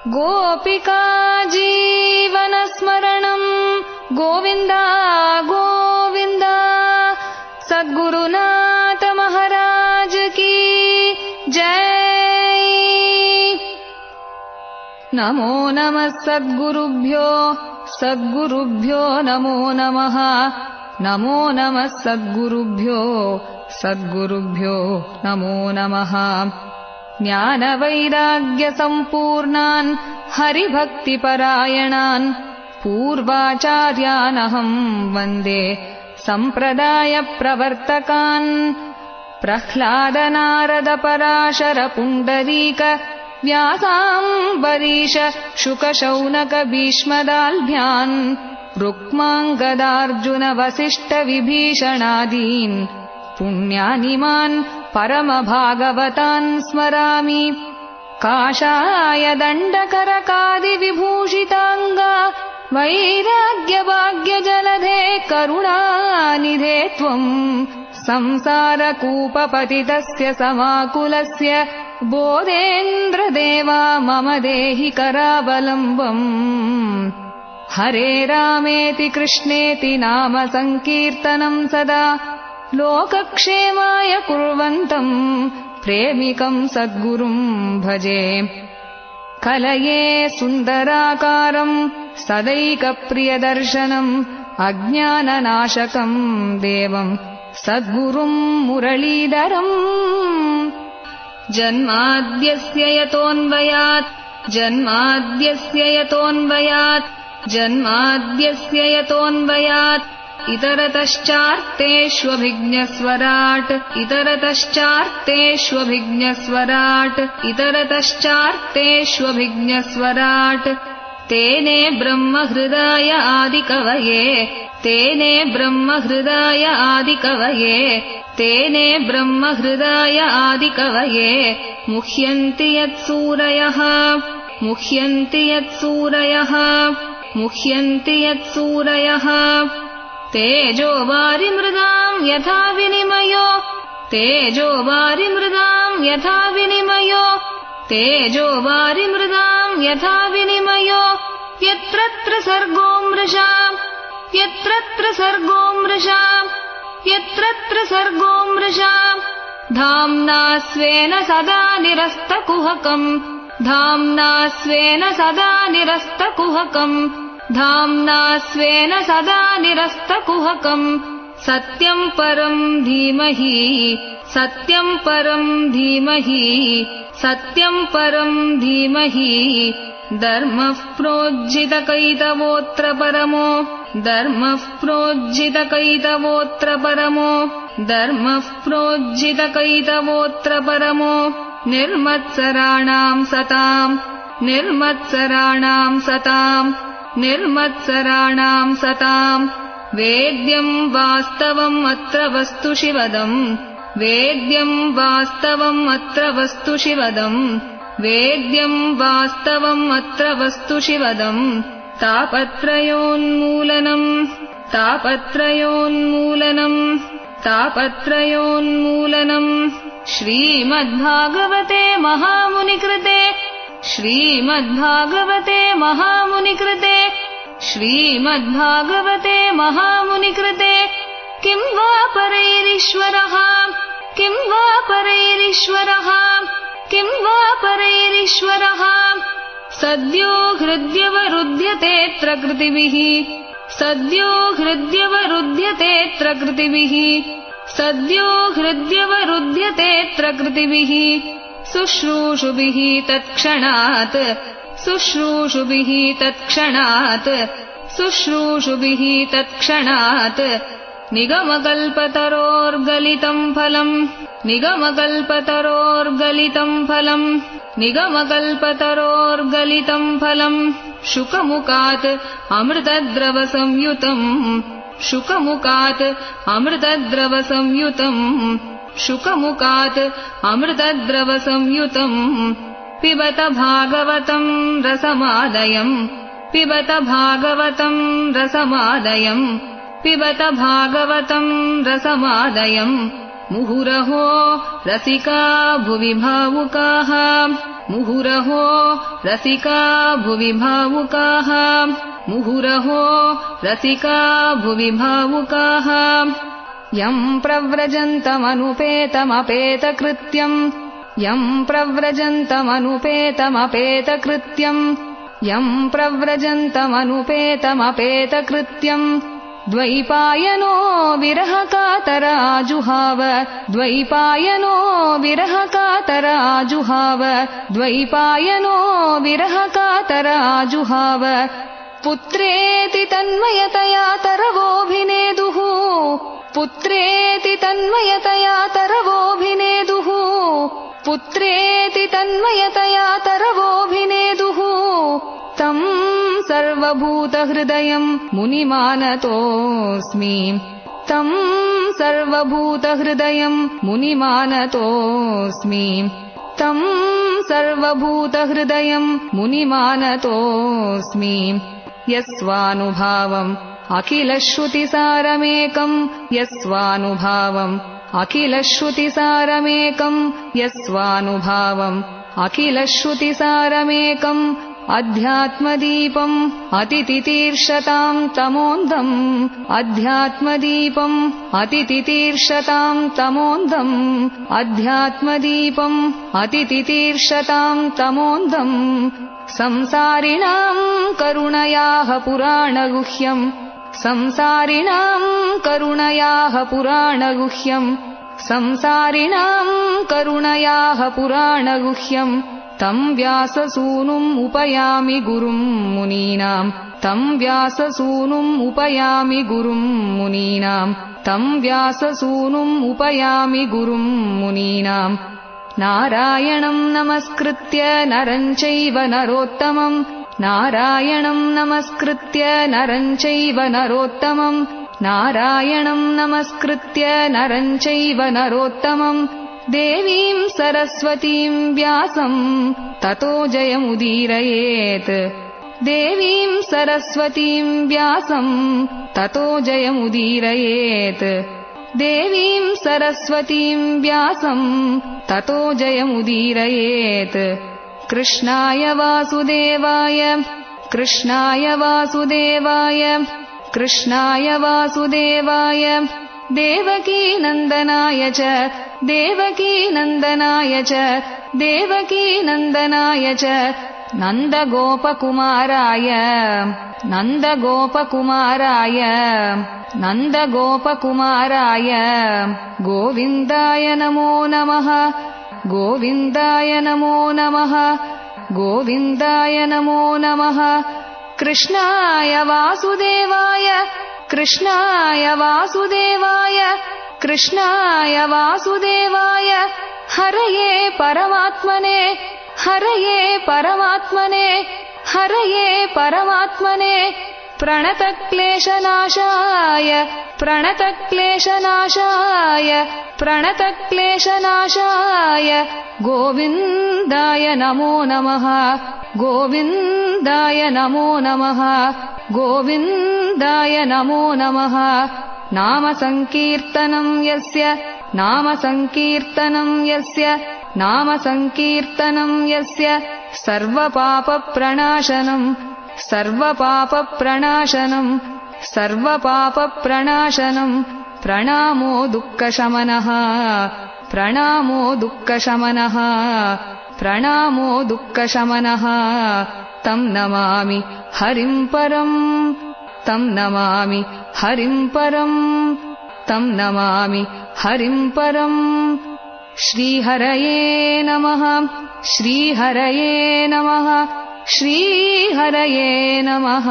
गोपिका जीवनस्मरणं गोविन्द गोविन्द सद्गुरुनाथ महाराज की जय। नमो नमः सद्गुरुभ्यो सद्गुरुभ्यो नमो नमः। नमो नमः सद्गुरुभ्यो सद्गुरुभ्यो नमो नमः। ज्ञानवैराग्यसम्पूर्णान् हरिभक्तिपरायणान् पूर्वाचार्यानहं वन्दे सम्प्रदायप्रवर्तकान्। प्रह्लादनारदपराशरपुण्डरीक व्यासाम्बरीश शुकशौनकभीष्मदाल्भ्यान् रुक्माङ्गदार्जुनवसिष्ठविभीषणादीन् पुण्यानिमान् परमभागवतान् स्मरामि। काषाय दण्डकरकादिविभूषिताङ्गा वैराग्यभाग्यजलधे करुणानिधे त्वम् संसारकूपपतितस्य समाकुलस्य बोधेन्द्रदेवा मम देहि करावलम्बम्। हरे रामेति कृष्णेति नाम संकीर्तनं सदा लोकक्षेमाय कुर्वन्तं प्रेमिकं सद्गुरुं भजे। कलये सुन्दराकारं सदैकप्रियदर्शनम् अज्ञाननाशकं देवं सद्गुरुं मुरलीधरम्। जन्माद्यस्य यतोऽन्वयात् इतरतश्चार्तेष्वभिज्ञस्वराट् तेने ब्रह्महृदाय आदिकवये मुह्यन्ति यत्सूरयः तेजो वारिमृदां यथा विनिमयो यत्र सर्गो मृषा धाम्ना स्वेन सदा निरस्तकुहकम् सत्यं परं धीमहि धर्मः प्रोज्झितकैतवोऽत्र परमो निर्मत्सराणां सताम् वेद्यं वास्तवम् अत्र वस्तु शिवदम् तापत्रयोन्मूलनम् श्रीमद्भागवते महामुनिकृते किं वा परैरीश्वरः सद्यो हृद्यवरुध्यतेऽत्र कृतिभिः शुश्रूषुभिः तत्क्षणात् निगमकल्पतरोर्गलितं फलम् शुकमुखात् अमृतद्रवसंयुतम् पिबत भागवतं रसमादयम् मुहुरहो रसिका भुवि भावुकाः। मुहुरहो रसिका भुवि भावुकाः मुहुरहो रसिका भुवि भावुकाः यं प्रव्रजन्तमनुपेतमपेतकृत्यम् यं प्रव्रजन्तमनुपेतमपेतकृत्यम् यं प्रव्रजन्तमनुपेतमपेतकृत्यम् द्वैपायनो विरहकातराजुहाव द्वैपायनो विरहकातराजुहाव द्वैपायनो विरहकातराजुहाव पुत्रेति तन्मयतया तरवोऽभिनेदुः पुत्रेति तन्मयतया तरवोऽभिनेदुः पुत्रेति तन्मयतया तरवोऽभिनेदुः तं सर्वभूतहृदयं मुनिमानतोऽस्मि तं सर्वभूतहृदयं मुनिमानतोऽस्मि तं सर्वभूतहृदयं मुनिमानतोऽस्मि यस्वानुभावम् अखिलश्रुतिसारमेकम् यस्वानुभावम् अखिलश्रुतिसारमेकम् यस्वानुभावम् अखिलश्रुतिसारमेकम् अध्यात्मदीपम् अतितितीर्षताम् तमोन्धम् अध्यात्मदीपम् अतितितीर्षताम् तमोन्धम् अध्यात्मदीपम् अतितितीर्षताम् तमोन्धम् संसारिणाम् करुणयाः पुराणगुह्यम् संसारिणाम् करुणयाः पुराणगुह्यम् संसारिणाम् करुणयाः पुराणगुह्यम् तं व्याससूनुम् उपयामि गुरुम् मुनीनाम् तं व्याससूनुम् उपयामि गुरुम् मुनीनाम् तं व्याससूनुम् उपयामि गुरुम् मुनीनाम् नारायणम् नमस्कृत्य नरम् चैव नरोत्तमम् नारायणम् नमस्कृत्य नरम् चैव नरोत्तमम् नारायणम् नमस्कृत्य नरम् चैव नरोत्तमम् देवीं सरस्वतीं व्यासम् ततो जयमुदीरयेत् देवीं सरस्वतीं व्यासम् ततो जयमुदीरयेत् देवीं सरस्वतीं व्यासम् ततो जयमुदीरयेत् कृष्णाय वासुदेवाय कृष्णाय वासुदेवाय कृष्णाय वासुदेवाय देवकीनन्दनाय च देवकीनन्दनाय च देवकीनन्दनाय च नन्दगोपकुमाराय नन्दगोपकुमाराय नन्दगोपकुमाराय गोविन्दाय नमो नमः गोविन्दाय नमो नमः गोविन्दाय नमो नमः कृष्णाय वासुदेवाय कृष्णाय वासुदेवाय कृष्णाय वासुदेवाय हरये परमात्मने हरये परमात्मने हरये परमात्मने प्रणतक्लेशनाशाय प्रणतक्लेशनाशाय प्रणतक्लेशनाशाय गोविन्दाय नमो नमः गोविन्दाय नमो नमः गोविन्दाय नमो नमः नाम संकीर्तनं यस्य नाम संकीर्तनं यस्य नाम संकीर्तनं यस्य सर्वपापप्रणाशनम् सर्वपापप्रणाशनम् सर्वपापप्रणाशनम् प्रणामो दुःखशमनः प्रणामो दुःखशमनः प्रणामो दुःखशमनः तं नमामि हरिं परम् तं नमामि हरिं परम् तं नमामि हरिं परम् श्रीहरये नमः श्रीहरये नमः श्रीहरये नमः।